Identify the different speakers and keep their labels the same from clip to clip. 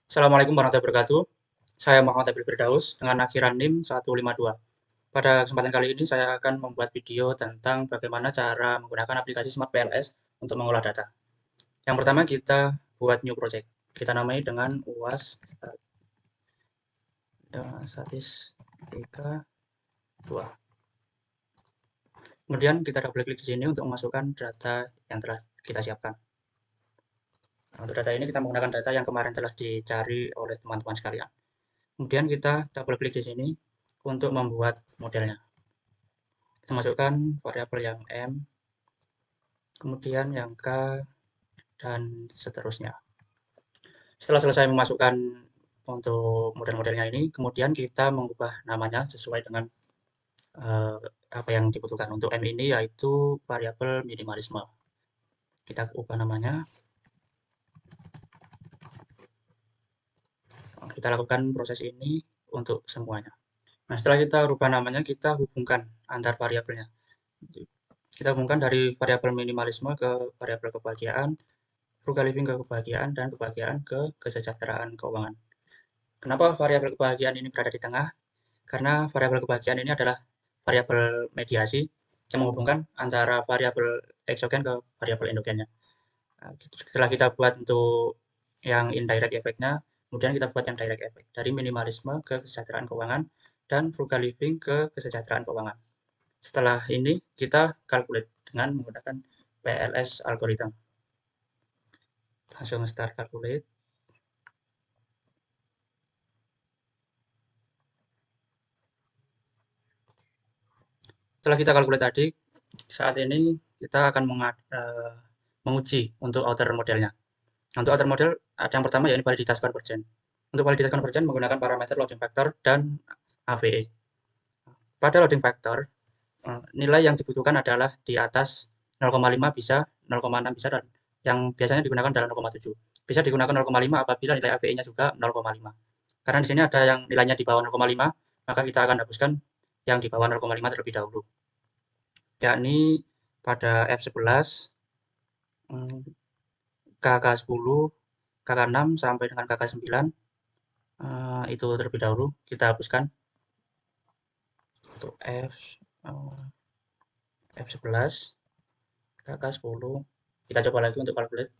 Speaker 1: Assalamualaikum warahmatullahi wabarakatuh. Saya Muhammad Abil Firdaus dengan akhiran NIM 152. Pada kesempatan kali ini saya akan membuat video tentang bagaimana cara menggunakan aplikasi Smart PLS untuk mengolah data. Yang pertama kita buat new project. Kita namai dengan UAS statistika 2. Kemudian kita double klik di sini untuk memasukkan data yang telah kita siapkan. Nah, untuk data ini kita menggunakan data yang kemarin telah dicari oleh teman-teman sekalian. Kemudian kita double klik di sini untuk membuat modelnya. Kita masukkan variabel yang M, kemudian yang K, dan seterusnya. Setelah selesai memasukkan untuk model-modelnya ini, kemudian kita mengubah namanya sesuai dengan apa yang dibutuhkan. Untuk M ini yaitu variabel minimalisme. Kita ubah namanya. Kita lakukan proses ini untuk semuanya. Nah, setelah kita rubah namanya, kita hubungkan antar variabelnya. Kita hubungkan dari variabel minimalisme ke variabel kebahagiaan, frugal living ke kebahagiaan, dan kebahagiaan ke kesejahteraan keuangan. Kenapa variabel kebahagiaan ini berada di tengah? Karena variabel kebahagiaan ini adalah variabel mediasi yang menghubungkan antara variabel eksogen ke variabel endogennya. Nah, setelah kita buat untuk yang indirect effect-nya, kemudian kita buat yang direct effect. Dari minimalisme ke kesejahteraan keuangan, dan frugal living ke kesejahteraan keuangan. Setelah ini, kita calculate dengan menggunakan PLS algorithm. Langsung start calculate. Setelah kita calculate tadi, saat ini kita akan menguji untuk outer modelnya. Untuk outer model ada yang pertama yaitu validitas konvergen. Untuk validitas konvergen menggunakan parameter loading factor dan AVE. Pada loading factor, nilai yang dibutuhkan adalah di atas 0,5 bisa, 0,6 bisa, dan yang biasanya digunakan adalah 0,7. Bisa digunakan 0,5 apabila nilai AVE-nya juga 0,5. Karena di sini ada yang nilainya di bawah 0,5, maka kita akan hapuskan yang di bawah 0,5 terlebih dahulu. Yakni pada F11, KK10, KK6 sampai dengan KK9 itu terlebih dahulu kita hapuskan. Untuk F11, KK10, kita coba lagi untuk calculate.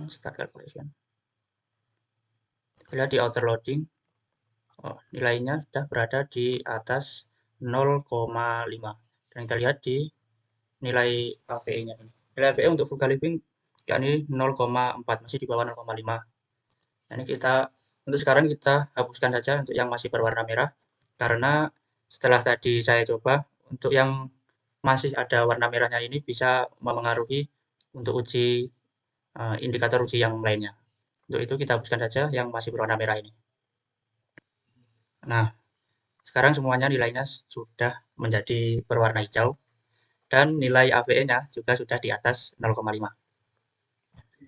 Speaker 1: Start calculation. Kita lihat di outer loading, nilainya sudah berada di atas 0,5. Dan kita lihat di nilai APE-nya. Nilai APE untuk frugal living yakni 0,4, masih di bawah 0,5. Nah, ini untuk sekarang kita hapuskan saja untuk yang masih berwarna merah, karena setelah tadi saya coba, untuk yang masih ada warna merahnya ini bisa memengaruhi untuk indikator uji yang lainnya. Untuk itu kita hapuskan saja yang masih berwarna merah ini. Nah, sekarang semuanya nilainya sudah menjadi berwarna hijau, dan nilai AVE-nya juga sudah di atas 0,5.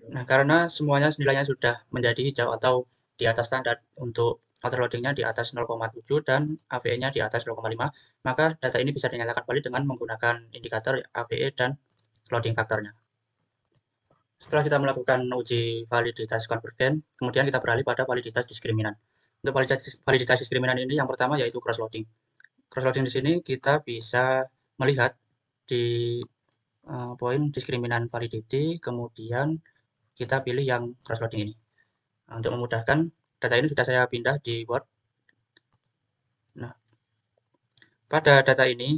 Speaker 1: Nah, karena semuanya nilainya sudah menjadi hijau atau di atas standar, untuk outer loading-nya di atas 0,7 dan AVE-nya di atas 0,5, maka data ini bisa dinyatakan valid dengan menggunakan indikator AVE dan loading faktornya. Setelah kita melakukan uji validitas konvergen, kemudian kita beralih pada validitas diskriminan. Untuk validitas diskriminan ini yang pertama yaitu cross-loading. Cross-loading di sini kita bisa melihat di poin diskriminan validity, kemudian kita pilih yang cross-loading ini. Nah, untuk memudahkan, data ini sudah saya pindah di Word. Nah, pada data ini,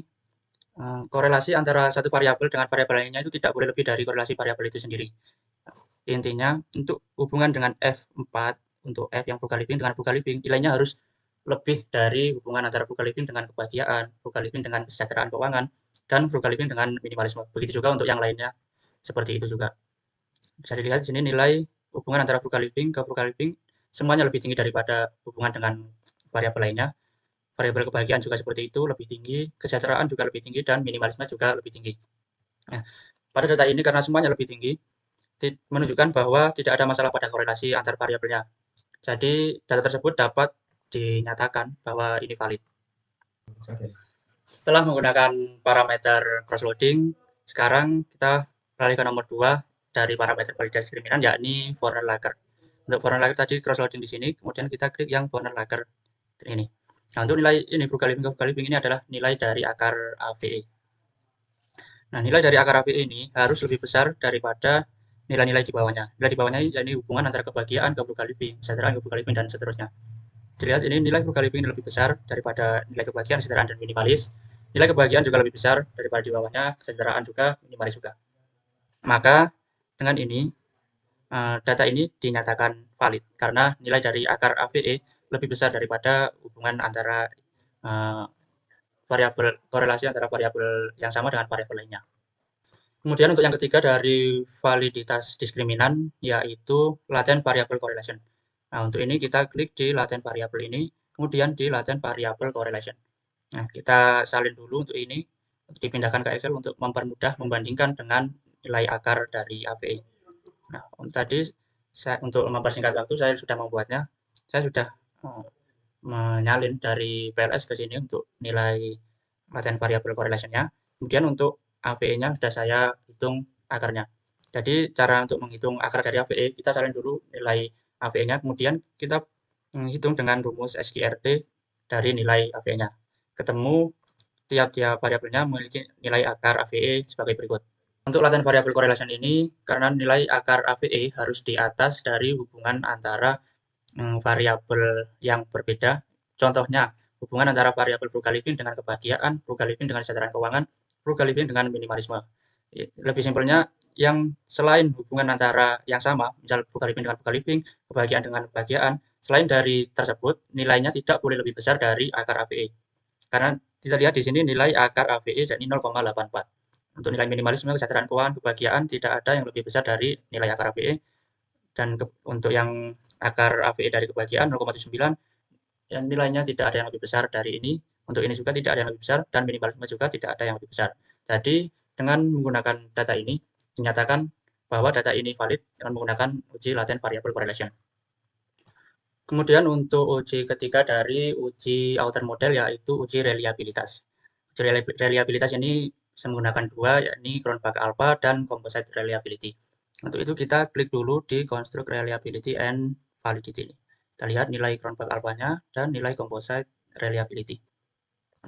Speaker 1: korelasi antara satu variabel dengan variabel lainnya itu tidak boleh lebih dari korelasi variabel itu sendiri. Intinya, untuk hubungan dengan F4, untuk F yang frugal living dengan frugal living, nilainya harus lebih dari hubungan antara frugal living dengan kebahagiaan, frugal living dengan kesejahteraan keuangan, dan frugal living dengan minimalisme. Begitu juga untuk yang lainnya, seperti itu juga. Bisa dilihat di sini nilai hubungan antara frugal living ke frugal living semuanya lebih tinggi daripada hubungan dengan variabel lainnya. Variabel kebahagiaan juga seperti itu, lebih tinggi, kesejahteraan juga lebih tinggi, dan minimalisme juga lebih tinggi. Nah, pada data ini karena semuanya lebih tinggi, menunjukkan bahwa tidak ada masalah pada korelasi antar variabelnya. Jadi data tersebut dapat dinyatakan bahwa ini valid. Setelah menggunakan parameter cross-loading, sekarang kita beralih ke nomor 2 dari parameter validasi diskriminan, yakni Forel Lager. Untuk Born Lager tadi cross loading di sini, kemudian kita klik yang Born Lager ini. Nah, untuk nilai ini frugal living ini adalah nilai dari akar AVE. Nah, nilai dari akar AVE ini harus lebih besar daripada nilai-nilai di bawahnya. Nilai di bawahnya ini hubungan antara kebahagiaan ke frugal living, kesejahteraan ke frugal living, dan seterusnya. Dilihat ini nilai frugal living lebih besar daripada nilai kebahagiaan, kesejahteraan, dan minimalis. Nilai kebahagiaan juga lebih besar daripada di bawahnya, kesejahteraan juga, minimalis juga. Maka dengan ini data ini dinyatakan valid karena nilai dari akar AVE lebih besar daripada hubungan antara variabel korelasi antara variabel yang sama dengan variabel lainnya. Kemudian untuk yang ketiga dari validitas diskriminan yaitu latent variable correlation. Nah, untuk ini kita klik di latent variable ini, kemudian di latent variable correlation. Nah, kita salin dulu untuk ini, dipindahkan ke Excel untuk mempermudah membandingkan dengan nilai akar dari AVE. Nah, tadi untuk mempersingkat waktu saya sudah membuatnya. Saya sudah menyalin dari PLS ke sini untuk nilai latent variable correlation-nya. Kemudian untuk AVE-nya sudah saya hitung akarnya. Jadi cara untuk menghitung akar dari AVE, kita salin dulu nilai AVE-nya, kemudian kita menghitung dengan rumus SQRT dari nilai AVE-nya. Ketemu tiap-tiap variabelnya memiliki nilai akar AVE sebagai berikut. Untuk latent variable correlation ini, karena nilai akar AVE harus di atas dari hubungan antara variabel yang berbeda. Contohnya, hubungan antara variabel frugal living dengan kebahagiaan, frugal living dengan kesejahteraan keuangan, frugal living dengan minimalisme. Lebih simpelnya, yang selain hubungan antara yang sama, misal frugal living dengan frugal living, kebahagiaan dengan kebahagiaan, selain dari tersebut, nilainya tidak boleh lebih besar dari akar AVE. Karena kita lihat di sini nilai akar AVE jadi 0,84. Untuk nilai minimalisme, kesejahteraan keuangan, kebahagiaan tidak ada yang lebih besar dari nilai akar AVE. Dan untuk yang akar AVE dari kebahagiaan 0,79, yang nilainya tidak ada yang lebih besar dari ini. Untuk ini juga tidak ada yang lebih besar, dan minimalisme juga tidak ada yang lebih besar. Jadi, dengan menggunakan data ini, dinyatakan bahwa data ini valid dengan menggunakan uji latent variable correlation. Kemudian untuk uji ketiga dari uji outer model yaitu uji reliabilitas. Uji reliabilitas ini menggunakan dua, yakni Cronbach alpha dan composite reliability. Untuk itu kita klik dulu di construct reliability and validity ini. Kita lihat nilai Cronbach alpha-nya dan nilai composite reliability.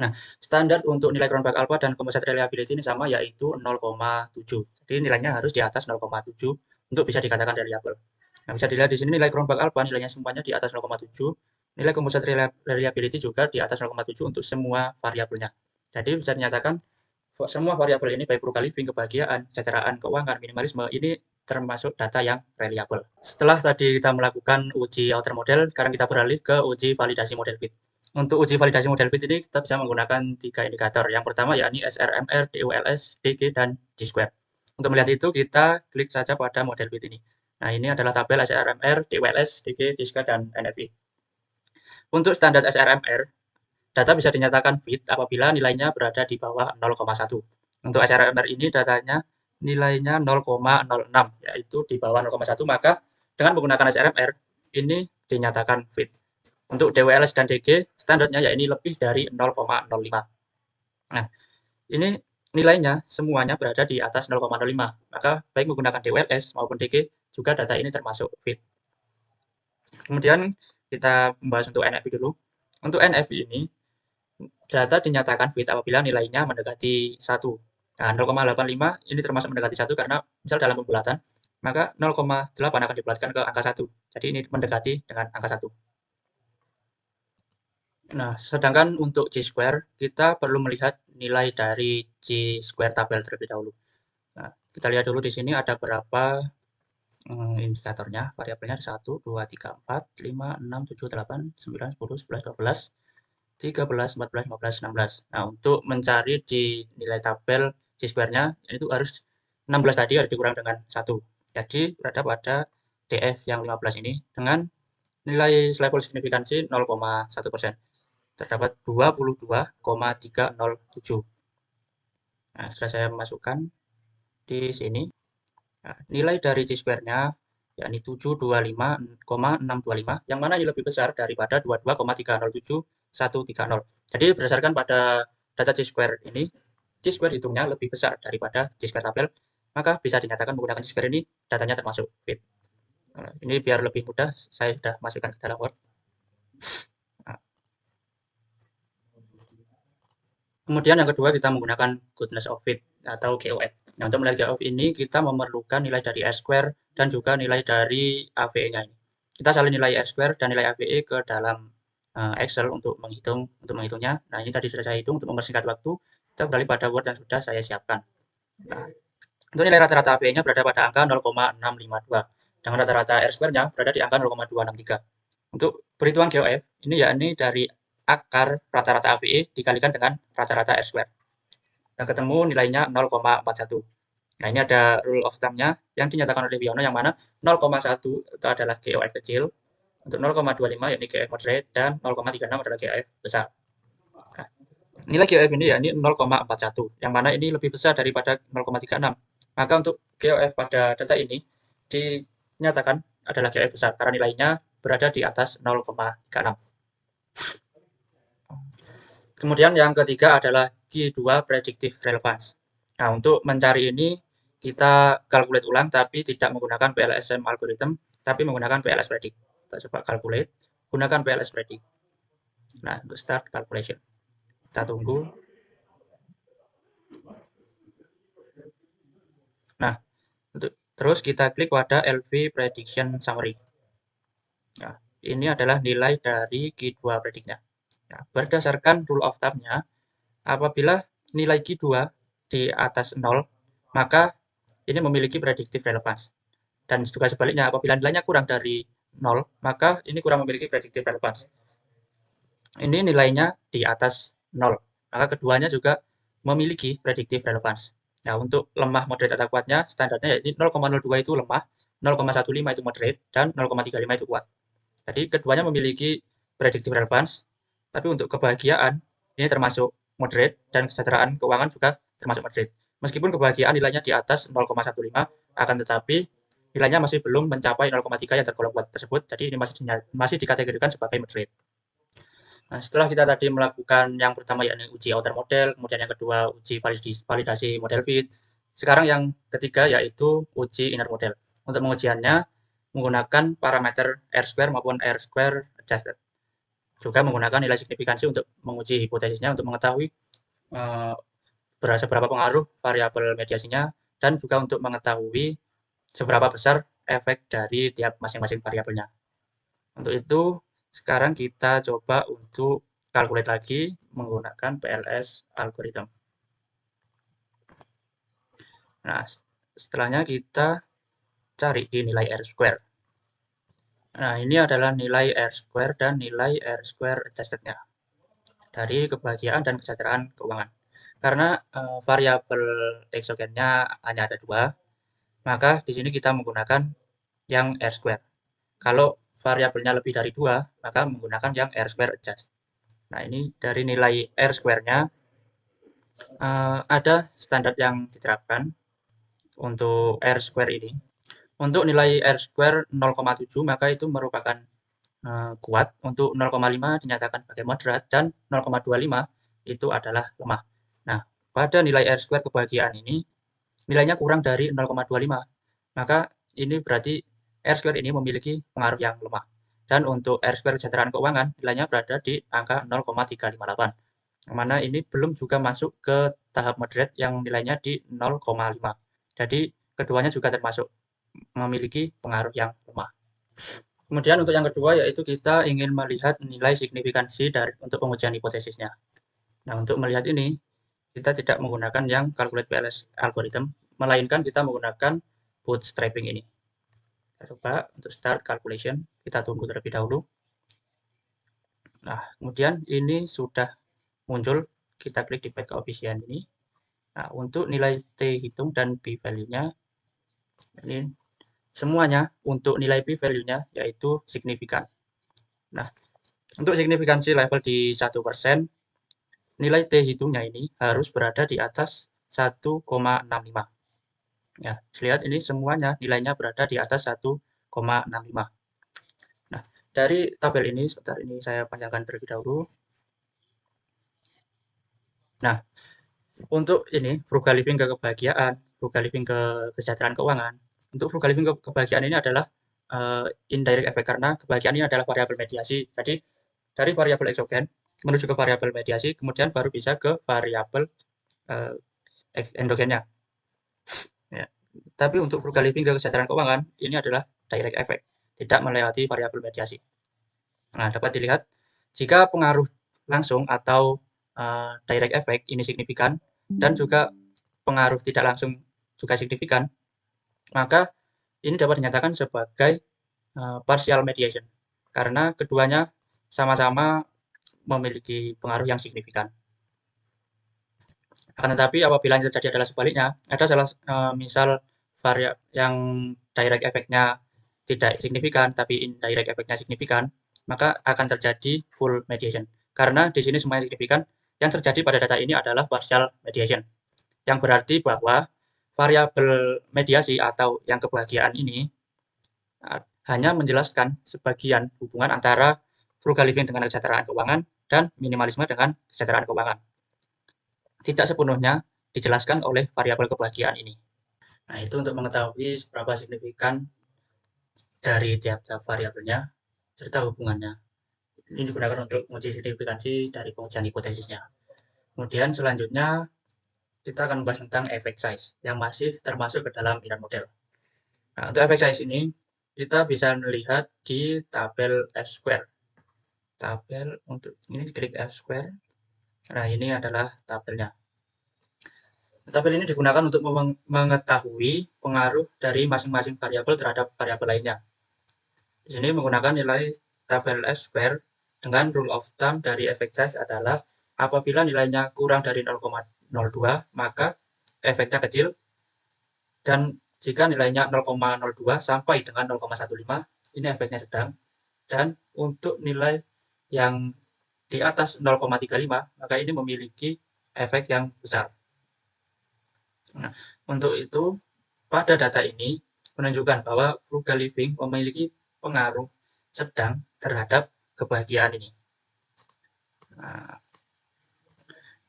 Speaker 1: Nah, standar untuk nilai Cronbach alpha dan composite reliability ini sama yaitu 0,7. Jadi nilainya harus di atas 0,7 untuk bisa dikatakan reliable. Nah, bisa dilihat di sini nilai Cronbach alpha nilainya semuanya di atas 0,7. Nilai composite reliability juga di atas 0,7 untuk semua variabelnya. Jadi bisa dinyatakan semua variabel ini baik frugal living, kebahagiaan, kesejahteraan, keuangan, minimalisme ini termasuk data yang reliable. Setelah tadi kita melakukan uji outer model, sekarang kita beralih ke uji validasi model fit. Untuk uji validasi model fit ini kita bisa menggunakan 3 indikator. Yang pertama yakni SRMR, DOLS, DG, dan D-square. Untuk melihat itu kita klik saja pada model fit ini. Nah, ini adalah tabel SRMR, DOLS, DG, D-square, dan NFI. Untuk standar SRMR, data bisa dinyatakan fit apabila nilainya berada di bawah 0,1. Untuk SRMR ini datanya nilainya 0,06, yaitu di bawah 0,1, maka dengan menggunakan SRMR ini dinyatakan fit. Untuk DWLS dan DG standarnya yakni lebih dari 0,05. Nah, ini nilainya semuanya berada di atas 0,05, maka baik menggunakan DWLS maupun DG juga data ini termasuk fit. Kemudian kita membahas untuk NFI dulu. Untuk NFI ini data dinyatakan fit apabila nilainya mendekati 1. Nah, 0,85 ini termasuk mendekati 1 karena misal dalam pembulatan, maka 0,8 akan dibulatkan ke angka 1. Jadi ini mendekati dengan angka 1. Nah, sedangkan untuk G-square, kita perlu melihat nilai dari G-square tabel terlebih dahulu. Nah, kita lihat dulu di sini ada berapa indikatornya, variabelnya ada 1, 2, 3, 4, 5, 6, 7, 8, 9, 10, 11, 12, 13, 14, 15, 16. Nah, untuk mencari di nilai tabel G-square-nya, itu harus 16 tadi harus dikurang dengan 1. Jadi, berada pada DF yang 15 ini dengan nilai level signifikansi 0,1%. Terdapat 22,307. Nah, sudah saya masukkan di sini. Nah, nilai dari G-square-nya yakni 725,625, yang mana ini lebih besar daripada 22,307,130. Jadi berdasarkan pada data G-square ini, G-square hitungnya lebih besar daripada G-square tabel, maka bisa dinyatakan menggunakan G-square ini datanya termasuk fit. Ini biar lebih mudah, saya sudah masukkan ke dalam Word. Nah, kemudian yang kedua kita menggunakan goodness of fit atau GOF. Nah, untuk melihat GOF ini kita memerlukan nilai dari R-square dan juga nilai dari AVE-nya ini. Kita salin nilai R-square dan nilai AVE ke dalam Excel untuk menghitungnya. Nah, ini tadi sudah saya hitung untuk mempersingkat waktu. Kita beralih pada Word yang sudah saya siapkan. Nah, untuk nilai rata-rata AVE-nya berada pada angka 0,652. Dengan rata-rata R-square-nya berada di angka 0,263. Untuk perhitungan GOF, ini yakni dari akar rata-rata AVE dikalikan dengan rata-rata R-square. Dan ketemu nilainya 0,41. Nah, ini ada rule of thumb-nya yang dinyatakan oleh Wiono yang mana 0,1 itu adalah GOF kecil, untuk 0,25 yakni GOF moderate, dan 0,36 adalah GOF besar. Nah, nilai GOF ini yakni 0,41, yang mana ini lebih besar daripada 0,36. Maka untuk GOF pada data ini dinyatakan adalah GOF besar karena nilainya berada di atas 0,36. Kemudian yang ketiga adalah Q2 Predictive Relevance. Nah, untuk mencari ini kita calculate ulang tapi tidak menggunakan PLSM algorithm, tapi menggunakan PLS predict. Kita coba calculate, gunakan PLS predict. Nah, untuk start calculation. Kita tunggu. Nah, terus kita klik pada LV Prediction Summary. Nah, ini adalah nilai dari Q2 predict-nya. Nah, berdasarkan rule of thumb-nya, apabila nilai Q2 di atas 0, maka ini memiliki predictive relevance. Dan juga sebaliknya, apabila nilainya kurang dari 0, maka ini kurang memiliki predictive relevance. Ini nilainya di atas 0, maka keduanya juga memiliki predictive relevance. Nah, untuk lemah, moderate, atau kuatnya, standarnya yaitu 0,02 itu lemah, 0,15 itu moderate, dan 0,35 itu kuat. Jadi keduanya memiliki predictive relevance, tapi untuk kebahagiaan ini termasuk moderate dan kesejahteraan keuangan juga termasuk moderate. Meskipun kebahagiaan nilainya di atas 0,15, akan tetapi nilainya masih belum mencapai 0,3 yang tergolong kuat tersebut, jadi ini masih dikategorikan sebagai moderate. Nah, setelah kita tadi melakukan yang pertama yakni uji outer model, kemudian yang kedua uji validasi model fit, sekarang yang ketiga yaitu uji inner model. Untuk pengujiannya menggunakan parameter R-square maupun R-square adjusted. Juga menggunakan nilai signifikansi untuk menguji hipotesisnya untuk mengetahui seberapa pengaruh variabel mediasinya dan juga untuk mengetahui seberapa besar efek dari tiap masing-masing variabelnya. Untuk itu, sekarang kita coba untuk calculate lagi menggunakan PLS algorithm. Nah, setelahnya kita cari di nilai R-square. Nah, ini adalah nilai R-square dan nilai R-square adjusted-nya dari kebahagiaan dan kesejahteraan keuangan. Karena variabel exogennya hanya ada 2, maka di sini kita menggunakan yang R-square. Kalau variabelnya lebih dari 2, maka menggunakan yang R-square adjust. Nah, ini dari nilai R-square-nya ada standar yang diterapkan untuk R-square ini. Untuk nilai R-square 0,7 maka itu merupakan kuat, untuk 0,5 dinyatakan sebagai moderat, dan 0,25 itu adalah lemah. Nah, pada nilai R-square kebahagiaan ini, nilainya kurang dari 0,25, maka ini berarti R-square ini memiliki pengaruh yang lemah. Dan untuk R-square kesejahteraan keuangan, nilainya berada di angka 0,358. Yang mana ini belum juga masuk ke tahap moderate yang nilainya di 0,5. Jadi, keduanya juga termasuk memiliki pengaruh yang lemah. Kemudian untuk yang kedua yaitu kita ingin melihat nilai signifikansi untuk pengujian hipotesisnya. Nah, untuk melihat ini, kita tidak menggunakan yang calculate PLS algorithm, melainkan kita menggunakan bootstrapping ini. Kita coba untuk start calculation, kita tunggu terlebih dahulu. Nah, kemudian ini sudah muncul, kita klik divide coefficient ini. Nah, untuk nilai T hitung dan p-value-nya, ini semuanya untuk nilai p-value-nya yaitu signifikan. Nah, untuk signifikansi level di 1%, nilai T hitungnya ini harus berada di atas 1,65. Ya, lihat ini semuanya nilainya berada di atas 1,65. Nah, dari tabel ini, sebentar ini saya panjangkan terlebih dahulu. Nah, untuk ini frugal living ke kebahagiaan, frugal living ke kesejahteraan keuangan. Untuk frugal living ke kebahagiaan ini adalah indirect effect karena kebahagiaan ini adalah variabel mediasi. Jadi dari variabel eksogen menuju ke variabel mediasi, kemudian baru bisa ke variabel uh, endogennya. Ya. Tapi untuk frugal living ke kesejahteraan keuangan, ini adalah direct effect, tidak melewati variabel mediasi. Nah, dapat dilihat jika pengaruh langsung atau direct effect ini signifikan dan juga pengaruh tidak langsung juga signifikan, maka ini dapat dinyatakan sebagai partial mediation karena keduanya sama-sama memiliki pengaruh yang signifikan. Akan tetapi apabila yang terjadi adalah sebaliknya, ada salah misal variabel yang direct effect-nya tidak signifikan tapi indirect effect-nya signifikan, maka akan terjadi full mediation. Karena di sini semuanya signifikan, yang terjadi pada data ini adalah partial mediation. Yang berarti bahwa variabel mediasi atau yang kebahagiaan ini hanya menjelaskan sebagian hubungan antara frugal living dengan kesejahteraan keuangan dan minimalisme dengan kesejahteraan keuangan. Tidak sepenuhnya dijelaskan oleh variabel kebahagiaan ini. Nah, itu untuk mengetahui seberapa signifikan dari tiap-tiap variabelnya serta hubungannya. Ini digunakan untuk menguji signifikansi dari pengujian hipotesisnya. Kemudian selanjutnya kita akan membahas tentang effect size yang masih termasuk ke dalam inner model. Nah, untuk effect size ini kita bisa melihat di tabel F-square. Tabel untuk ini klik F-square. Nah, ini adalah tabelnya. Tabel ini digunakan untuk mengetahui pengaruh dari masing-masing variabel terhadap variabel lainnya. Di sini menggunakan nilai tabel S-square dengan rule of thumb dari effect size adalah apabila nilainya kurang dari 0,02 maka efeknya kecil, dan jika nilainya 0,02 sampai dengan 0,15 ini efeknya sedang, dan untuk nilai yang di atas 0,35 maka ini memiliki efek yang besar. Nah, untuk itu pada data ini menunjukkan bahwa frugal living memiliki pengaruh sedang terhadap kebahagiaan ini. Nah,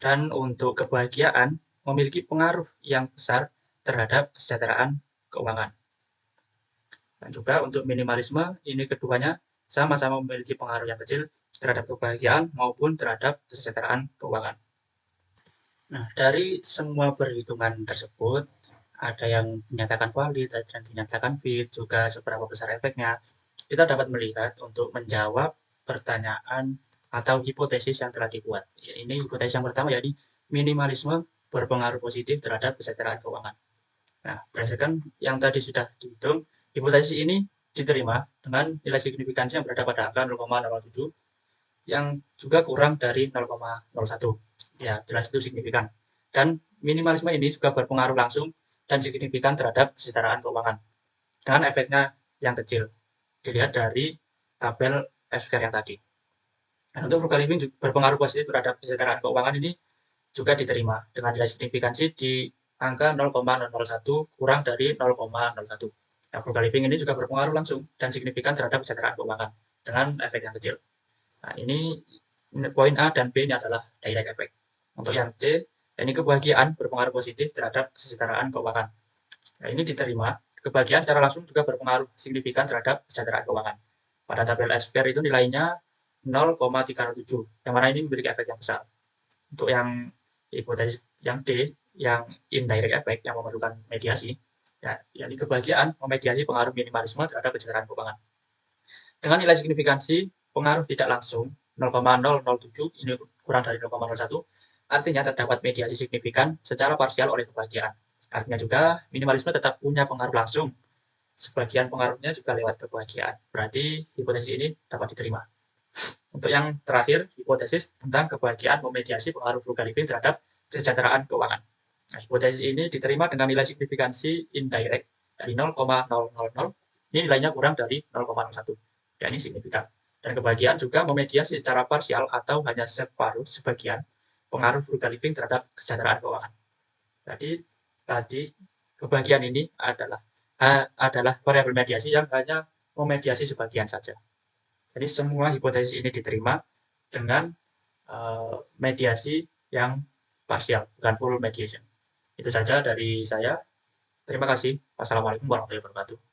Speaker 1: dan untuk kebahagiaan memiliki pengaruh yang besar terhadap kesejahteraan keuangan. Dan juga untuk minimalisme, ini keduanya sama-sama memiliki pengaruh yang kecil terhadap kebahagiaan maupun terhadap kesejahteraan keuangan. Nah, dari semua perhitungan tersebut, ada yang dinyatakan valid dan dinyatakan fit, juga seberapa besar efeknya, kita dapat melihat untuk menjawab pertanyaan atau hipotesis yang telah dibuat. Ini hipotesis yang pertama, yakni minimalisme berpengaruh positif terhadap kesejahteraan keuangan. Nah, berdasarkan yang tadi sudah dihitung, hipotesis ini diterima dengan nilai signifikansi yang berada pada angka 0,07 yang juga kurang dari 0,01. Ya, jelas itu signifikan. Dan minimalisme ini juga berpengaruh langsung dan signifikan terhadap kesejahteraan keuangan dengan efeknya yang kecil. Dilihat dari tabel F-square yang tadi. Dan untuk frugal living berpengaruh positif terhadap kesejahteraan keuangan ini juga diterima dengan nilai signifikansi di angka 0,001 kurang dari 0,01. Nah, frugal living ini juga berpengaruh langsung dan signifikan terhadap kesejahteraan keuangan dengan efek yang kecil. Nah, ini poin A dan B ini adalah direct effect. Untuk yang C, ini kebahagiaan berpengaruh positif terhadap kesejahteraan keuangan. Nah, ini diterima. Kebahagiaan secara langsung juga berpengaruh signifikan terhadap kesejahteraan keuangan. Pada tabel S-square itu nilainya 0,37, yang mana ini memiliki efek yang besar. Untuk yang hipotesis yang D, yang indirect effect, yang memerlukan mediasi, ya, yakni kebahagiaan memediasi pengaruh minimalisme terhadap kesejahteraan keuangan. Dengan nilai signifikansi pengaruh tidak langsung 0,007, ini kurang dari 0,01, artinya terdapat mediasi signifikan secara parsial oleh kebahagiaan. Artinya juga minimalisme tetap punya pengaruh langsung. Sebagian pengaruhnya juga lewat kebahagiaan. Berarti hipotesis ini dapat diterima. Untuk yang terakhir, hipotesis tentang kebahagiaan memediasi pengaruh frugal living terhadap kesejahteraan keuangan. Nah, hipotesis ini diterima dengan nilai signifikansi indirect dari 0,000. Ini nilainya kurang dari 0,01. Dan ini signifikan. Dan kebahagiaan juga memediasi secara parsial atau hanya separuh sebagian pengaruh frugal living terhadap kesejahteraan keuangan. Jadi tadi kebahagiaan ini adalah variabel mediasi yang hanya memediasi sebagian saja. Jadi semua hipotesis ini diterima dengan mediasi yang parsial, bukan full mediation. Itu saja dari saya. Terima kasih. Wassalamualaikum warahmatullahi wabarakatuh.